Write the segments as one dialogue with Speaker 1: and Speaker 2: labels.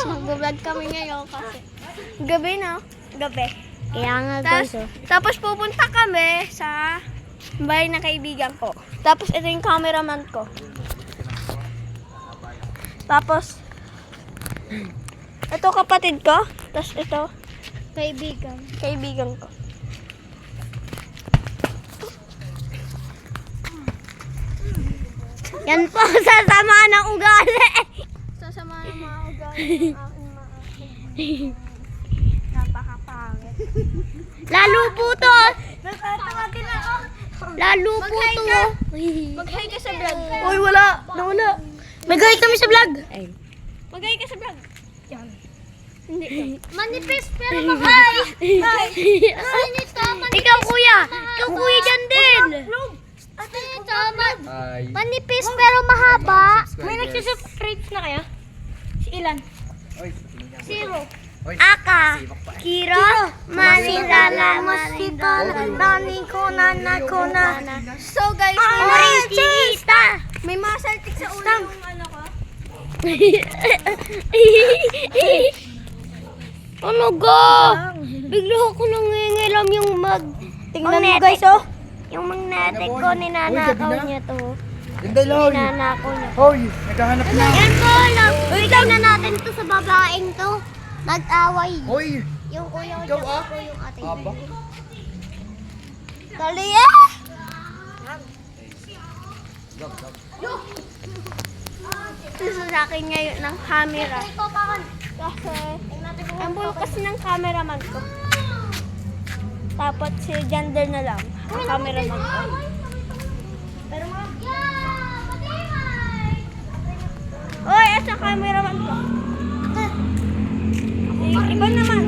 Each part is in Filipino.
Speaker 1: Mag-vlog kami ngayon kasi gabi na. Gabi.
Speaker 2: Kaya nga
Speaker 1: Tapos,
Speaker 2: guys, oh.
Speaker 1: tapos pupunta kami sa bahay ng kaibigan ko. Tapos ito yung cameraman ko. Tapos ito kapatid ko. Tapos ito kaibigan ko.
Speaker 2: Yan po, sasama ng ugali.
Speaker 1: Sasama ng mga ugali ng aking mga napakapangit.
Speaker 2: Lalo po to.
Speaker 1: Tatawagin ako.
Speaker 2: Lalo po
Speaker 1: Mag-hi
Speaker 2: to.
Speaker 1: ka. Mag-hi ka sa vlog.
Speaker 2: Uy, wala. Nawala. Mag-hi kami sa vlog. Ay.
Speaker 1: Mag-hi ka sa vlog. Yan. Hindi ka.
Speaker 2: Manipis pero mahal. Ikaw kuya. Ikaw kuya dyan din.
Speaker 3: Ay.
Speaker 2: Manipis pero mahaba.
Speaker 1: May nagsisubscribe na kaya? Si ilan?
Speaker 3: Oy.
Speaker 1: Zero.
Speaker 3: Oy.
Speaker 2: Aka. Kiro. Manilala. Masitala. Nani ko na na ko na.
Speaker 1: So guys,
Speaker 2: Oritita.
Speaker 1: may masaltik sa ulo yung ano ko.
Speaker 2: Ano ga? Bigla ako nangingilam yung mag...
Speaker 1: Tingnan mo guys, oh.
Speaker 2: Yung magnetic ko, ninanakaw niya to.
Speaker 3: Ganda lang.
Speaker 2: Ninanakaw niya.
Speaker 3: Hoy, naghahanap na.
Speaker 2: Yan po, bigay na natin to sa babaeng to. Nag-away.
Speaker 3: Hoy.
Speaker 2: Yung kuya ko,
Speaker 3: Ikaw, ah?
Speaker 2: ko yung ate.
Speaker 3: Aba.
Speaker 2: Dali eh!
Speaker 1: Gusto sa akin ngayon ng camera. Kasi, ang bulo kasi ng cameraman ko. Tapos si gender na lang, ang cameraman ko. Pero nga, oy, asa cameraman ko? Iba naman.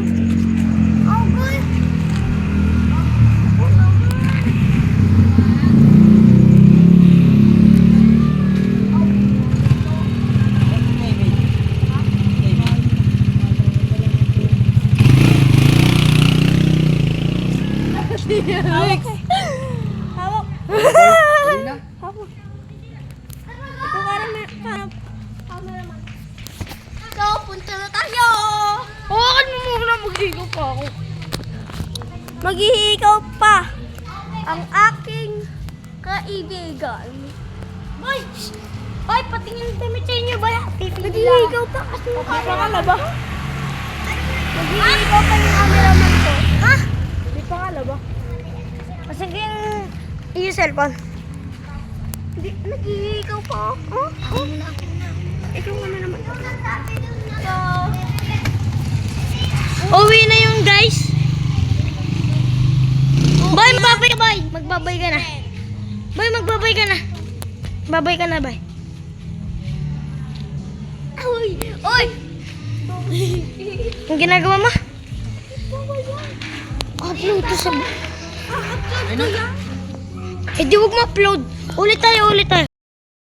Speaker 2: Oh, good.
Speaker 1: Hawak.
Speaker 3: Ayun na.
Speaker 1: Hawak. Ikaw cameraman. So, punta na tayo.
Speaker 2: Hawakan mo muna, mag-igo pa ako.
Speaker 1: Maghihikaw pa ang aking kaibigan.
Speaker 2: Hoy! Hoy, patingin damit sa inyo ba?
Speaker 1: Maghihikaw pa kasi mukha pa ka na ba? Maghihikaw pa yung cameraman ko.
Speaker 2: Ha?
Speaker 1: Di pa nga ba?
Speaker 2: Kasi yung cellphone.
Speaker 1: Hindi, naghihikaw pa ako. Ikaw naman. So,
Speaker 2: Uwi na yung guys. Boy, magbabay ka, boy. Magbabay ka na. Boy, magbabay ka na. Babay ka na, boy.
Speaker 1: Uy! Uy!
Speaker 2: Ang ginagawa mo? Upload to sa...
Speaker 3: Ayun na.
Speaker 2: Eh, di huwag mo-upload. Ulit tayo.